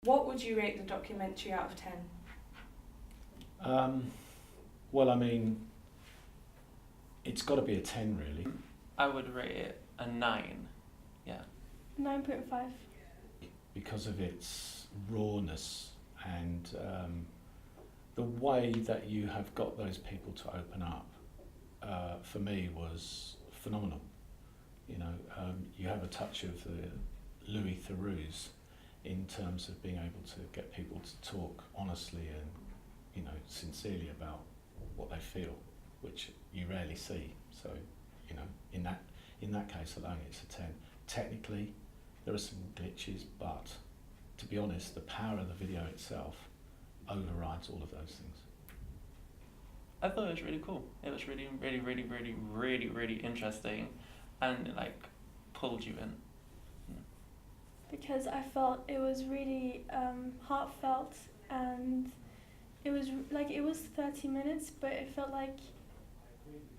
What would you rate the documentary out of 10? Well, I mean, it's got to be a 10, really. I would rate it a 9. Yeah. 9.5. Because of its rawness and the way that you have got those people to open up, for me, was phenomenal. You know, you have a touch of the Louis Theroux in terms of being able to get people to talk honestly and, you know, sincerely about what they feel, which you rarely see. So, you know, in that case alone, it's a 10. Technically, there are some glitches, but to be honest, the power of the video itself overrides all of those things. I thought it was really cool. It was really, really, really, really, really, really interesting, and like pulled you in. Because I felt it was really heartfelt, and it was 30 minutes, but it felt like,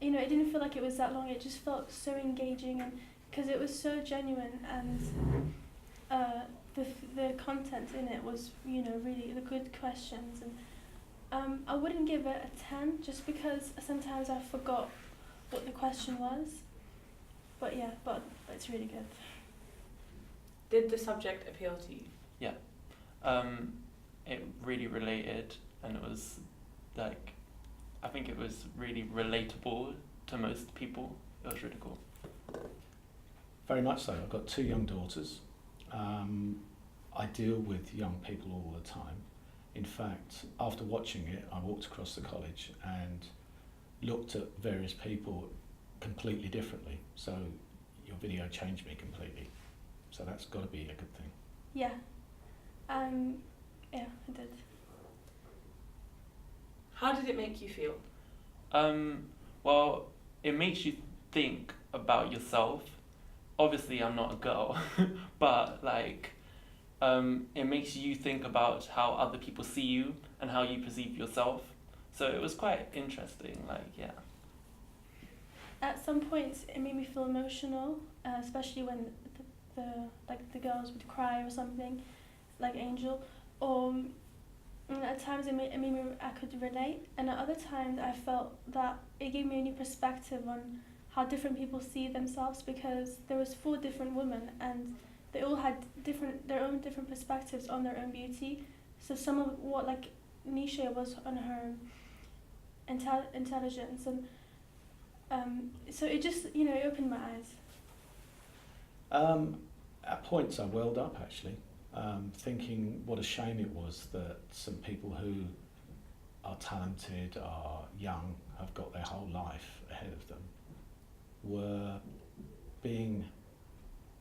you know, it didn't feel like it was that long. It just felt so engaging, and because it was so genuine, and the content in it was, you know, really the good questions. And I wouldn't give it a 10 just because sometimes I forgot what the question was. But yeah, but it's really good. Did the subject appeal to you? Yeah. It really related, and it was like, I think it was really relatable to most people. It was really cool. Very much so. I've got 2 young daughters. I deal with young people all the time. In fact, after watching it, I walked across the college and looked at various people completely differently. So your video changed me completely. So that's got to be a good thing. Yeah. Yeah, it did. How did it make you feel? Well, it makes you think about yourself. Obviously, I'm not a girl, but like, it makes you think about how other people see you and how you perceive yourself. So it was quite interesting, like, yeah. At some points, it made me feel emotional, especially when the girls would cry or something, like Angel. Or at times it made me I could relate, and at other times I felt that it gave me a new perspective on how different people see themselves, because there was 4 different women and they all had their own different perspectives on their own beauty. So some of what, like Nisha, was on her intelligence, and so it just, you know, it opened my eyes. At points I welled up actually, thinking what a shame it was that some people who are talented, are young, have got their whole life ahead of them, were being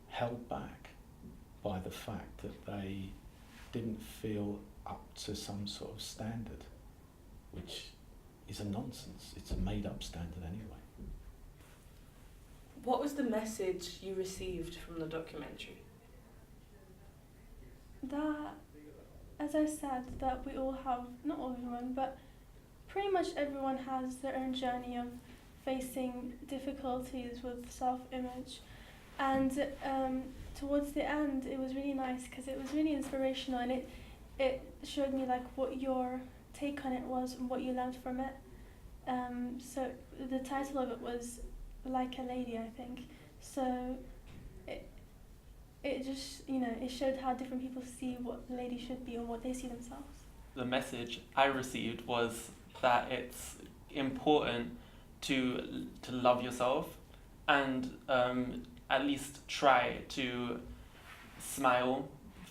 held back by the fact that they didn't feel up to some sort of standard, which is a nonsense. It's a made-up standard anyway. What was the message you received from the documentary? That, as I said, that we all have, not everyone, but pretty much everyone has their own journey of facing difficulties with self-image. And towards the end, it was really nice because it was really inspirational, and it showed me like what your take on it was and what you learned from it. So the title of it was Like a Lady, I think. So it just, you know, it showed how different people see what a lady should be or what they see themselves. The message I received was that it's important to love yourself, and at least try to smile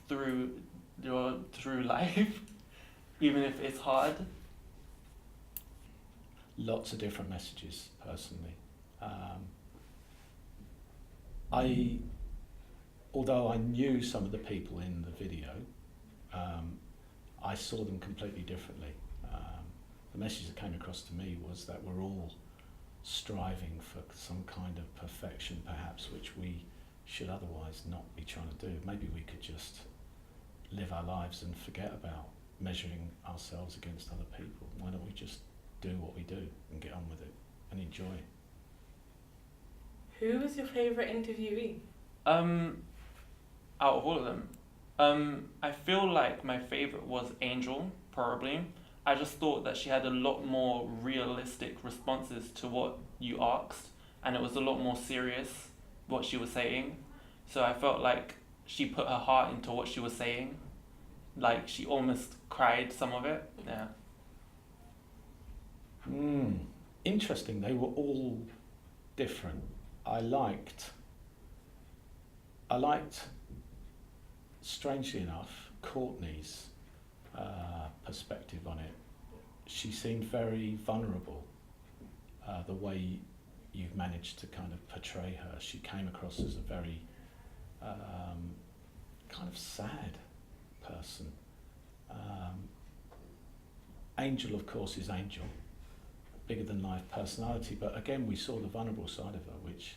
through life, even if it's hard. Lots of different messages, personally. Although I knew some of the people in the video, I saw them completely differently. The message that came across to me was that we're all striving for some kind of perfection, perhaps, which we should otherwise not be trying to do. Maybe we could just live our lives and forget about measuring ourselves against other people. Why don't we just do what we do and get on with it and enjoy? Who was your favourite interviewee? Out of all of them, I feel like my favorite was Angel, probably. I just thought that she had a lot more realistic responses to what you asked, and it was a lot more serious what she was saying. So I felt like she put her heart into what she was saying. Like she almost cried some of it. Yeah. Interesting. They were all different. I liked, strangely enough, Courtney's perspective on it. She seemed very vulnerable. The way you've managed to kind of portray her, she came across as a very kind of sad person. Angel, of course, is Angel, bigger than life personality, but again we saw the vulnerable side of her, which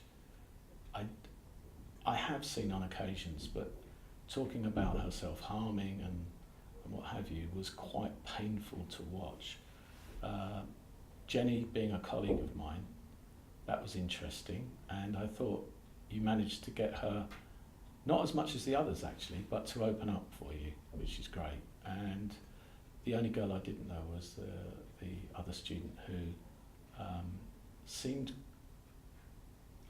I have seen on occasions, but talking about her self-harming and what have you was quite painful to watch. Jenny, being a colleague of mine, that was interesting, and I thought you managed to get her, not as much as the others actually, but to open up for you, which is great. And the only girl I didn't know was the other student who seemed,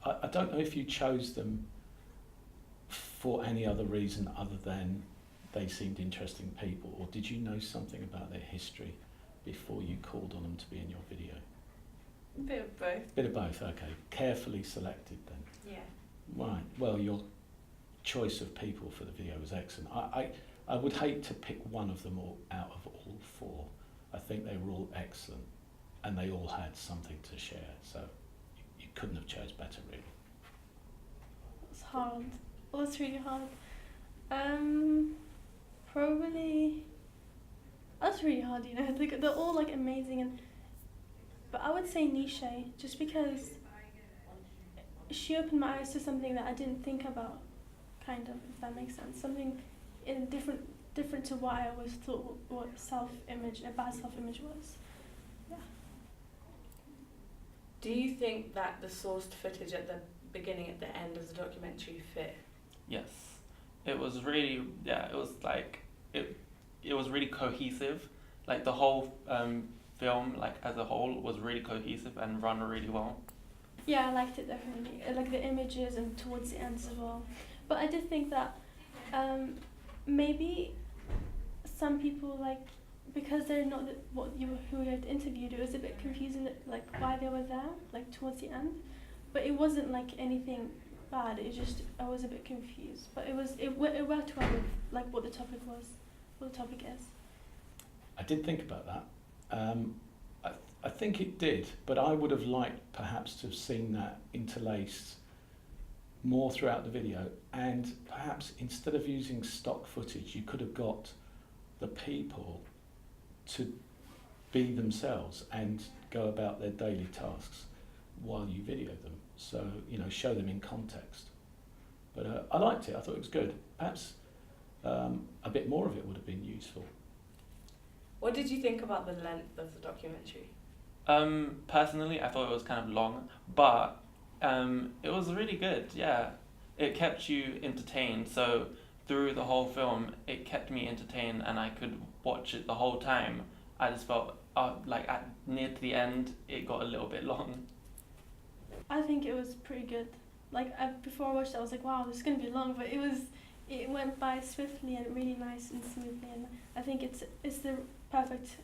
I don't know if you chose them for any other reason other than they seemed interesting people, or did you know something about their history before you called on them to be in your video? A bit of both. Bit of both, okay. Carefully selected then. Yeah. Right, well, your choice of people for the video was excellent. I would hate to pick one of them all out of all four. I think they were all excellent, and they all had something to share, so you couldn't have chose better, really. It's hard. Well, it's really hard. Probably. That's really hard, you know. They're all like amazing, but I would say Nisha, just because she opened my eyes to something that I didn't think about, kind of, if that makes sense. Something in different to what I always thought what self-image, a bad self-image was. Yeah. Do you think that the sourced footage at the beginning, at the end of the documentary fit? Yes. It was really, it was like, it was really cohesive. Like the whole film, like as a whole, was really cohesive and run really well. Yeah, I liked it definitely. I like the images and towards the end as well. But I did think that maybe some people, like, because they're not who you had interviewed, it was a bit confusing, like why they were there, like towards the end. But it wasn't like anything bad. It just, I was a bit confused. But it worked well with like what the topic was, what the topic is. I did think about that. I think it did, but I would have liked perhaps to have seen that interlaced more throughout the video, and perhaps instead of using stock footage, you could have got the people to be themselves and go about their daily tasks while you video them. So, you know, show them in context. But I liked it. I thought it was good. Perhaps a bit more of it would have been useful. What did you think about the length of the documentary? Personally, I thought it was kind of long, but it was really good. Yeah, it kept you entertained. So through the whole film, it kept me entertained, and I could watch it the whole time. I just felt like near to the end, it got a little bit long. I think it was pretty good. Like before I watched it, I was like, wow, this is gonna be long, but it went by swiftly and really nice and smoothly, and I think it's the perfect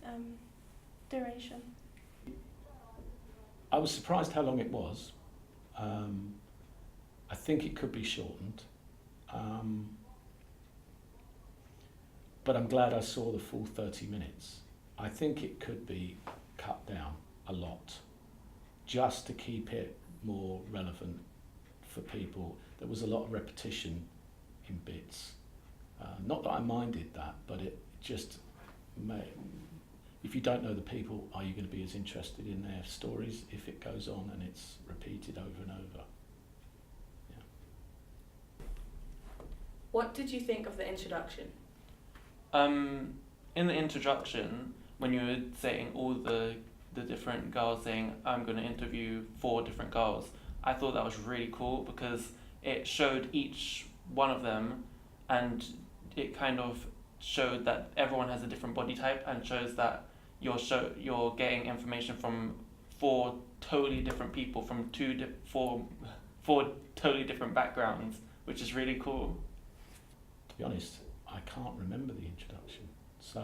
duration. I was surprised how long it was. I think it could be shortened. But I'm glad I saw the full 30 minutes. I think it could be cut down a lot, just to keep it more relevant for people. There was a lot of repetition in bits. Not that I minded that, but it just may, if you don't know the people, are you going to be as interested in their stories if it goes on and it's repeated over and over? Yeah. What did you think of the introduction? In the introduction, when you were saying all the different girls saying, I'm going to interview 4 different girls, I thought that was really cool because it showed each one of them, and it kind of showed that everyone has a different body type, and shows that you're getting information from 4 totally different people from four totally different backgrounds, which is really cool. To be honest, I can't remember the introduction, so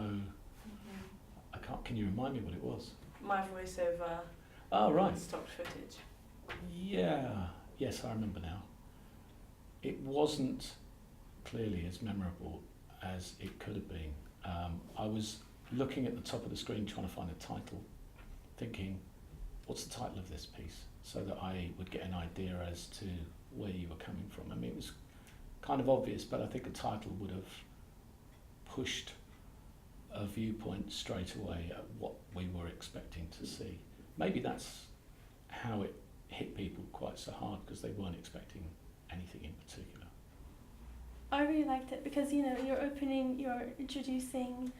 I can't. Can you remind me what it was? My voiceover. Oh, right. Stock footage. Yeah. Yes, I remember now. It wasn't clearly as memorable as it could have been. I was looking at the top of the screen trying to find a title, thinking, what's the title of this piece? So that I would get an idea as to where you were coming from. I mean, it was kind of obvious, but I think a title would have pushed a viewpoint straight away at what we were expecting to see. Maybe that's how it hit people quite so hard, because they weren't expecting anything in particular. I really liked it because, you know, you're introducing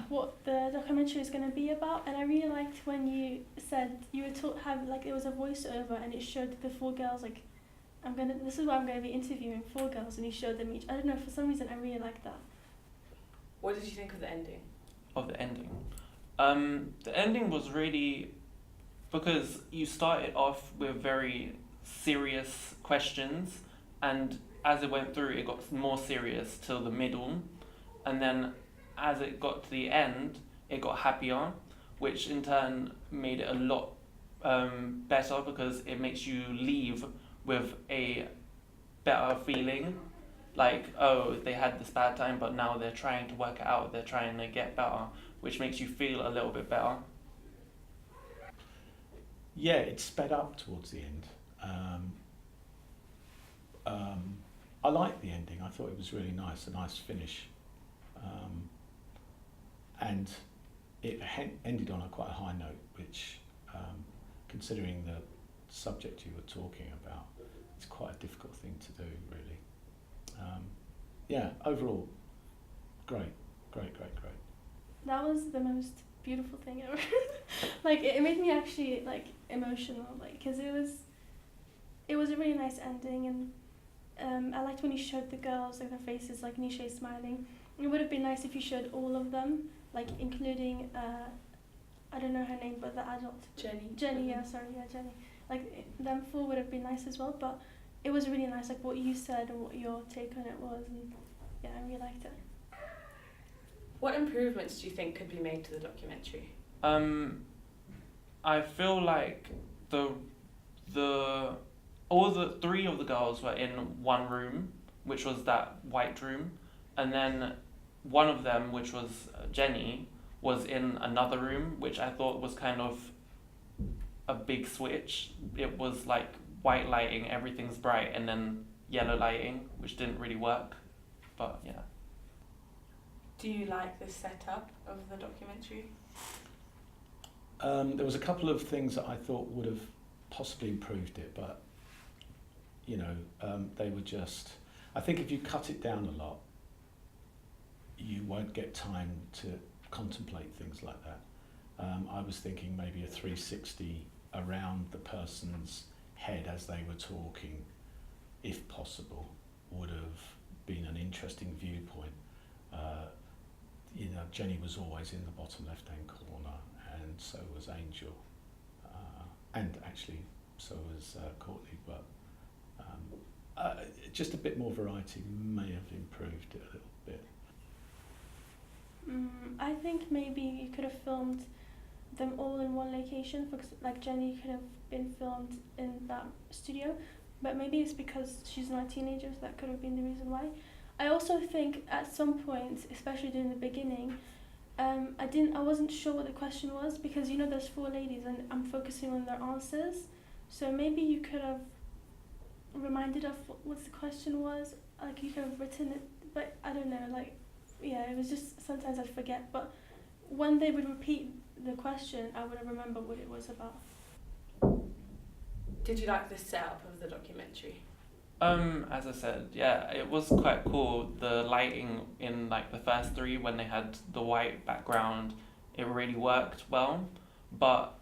what the documentary is going to be about, and I really liked when you said you were taught how, like, it was a voiceover and it showed the 4 girls, like, this is what I'm going to be interviewing 4 girls, and you showed them each. I don't know, for some reason I really liked that. What did you think of the ending? Of the ending. The ending was really, because you started off with very serious questions, and as it went through it got more serious till the middle, and then as it got to the end it got happier, which in turn made it a lot better, because it makes you leave with a better feeling, like, oh, they had this bad time but now they're trying to work it out, they're trying to get better, which makes you feel a little bit better. Yeah, it sped up towards the end. I liked the ending. I thought it was really nice, a nice finish. And it ended on quite a high note, which, considering the subject you were talking about, it's quite a difficult thing to do, really. Yeah, overall, great. That was the most beautiful thing ever. Like, it made me actually, like, emotional, like, because it was a really nice ending, and I liked when you showed the girls, like, their faces, like Nisha smiling. It would have been nice if you showed all of them, like, including I don't know her name, but the adult. Jenny, yeah, sorry, yeah, Jenny. Like, them 4 would have been nice as well, but it was really nice, like, what you said and what your take on it was, and yeah, I really liked it. What improvements do you think could be made to the documentary? I feel like all the 3 of the girls were in one room, which was that white room, and then one of them, which was Jenny, was in another room, which I thought was kind of a big switch. It was like white lighting, everything's bright, and then yellow lighting, which didn't really work, but yeah. Do you like the setup of the documentary? There was a couple of things that I thought would have possibly improved it, but, you know, they were just... I think if you cut it down a lot, you won't get time to contemplate things like that. I was thinking maybe a 360 around the person's head as they were talking, if possible, would have been an interesting viewpoint. You know, Jenny was always in the bottom left-hand corner, and so was Angel, and actually so was Courtney, but just a bit more variety may have improved it a little bit. I think maybe you could have filmed them all in one location, because, like, Jenny could have been filmed in that studio, but maybe it's because she's not a teenager, so that could have been the reason why. I also think at some point, especially during the beginning, I wasn't sure what the question was, because, you know, there's 4 ladies and I'm focusing on their answers, so maybe you could have reminded of what the question was, like, you could have written it, but I don't know, like, yeah, it was just, sometimes I'd forget, but when they would repeat the question, I would have remembered what it was about. Did you like the setup of the documentary? As I said, yeah, it was quite cool. The lighting in, like, the first 3, when they had the white background, it really worked well. But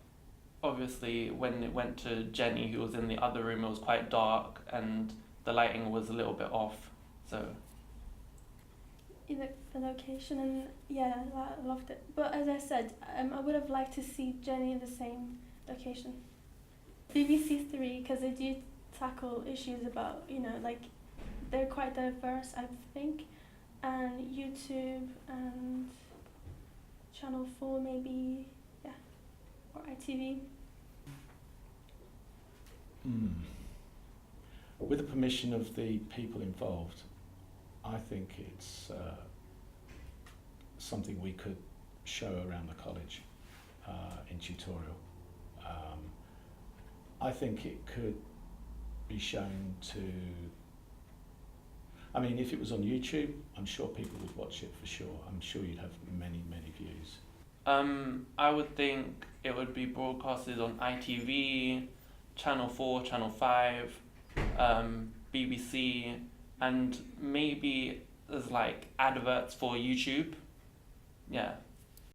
obviously when it went to Jenny, who was in the other room, it was quite dark and the lighting was a little bit off. So the location, and yeah, I loved it. But as I said, I would have liked to see Jenny in the same location. BBC Three, because they do tackle issues about, like, they're quite diverse, I think, and YouTube and Channel 4 maybe, yeah, or ITV. With the permission of the people involved, I think it's something we could show around the college in tutorial. I think it could be shown to, I mean, if it was on YouTube, I'm sure people would watch it for sure. I'm sure you'd have many, many views. I would think it would be broadcasted on ITV, Channel 4, Channel 5, BBC, and maybe there's like adverts for YouTube. Yeah.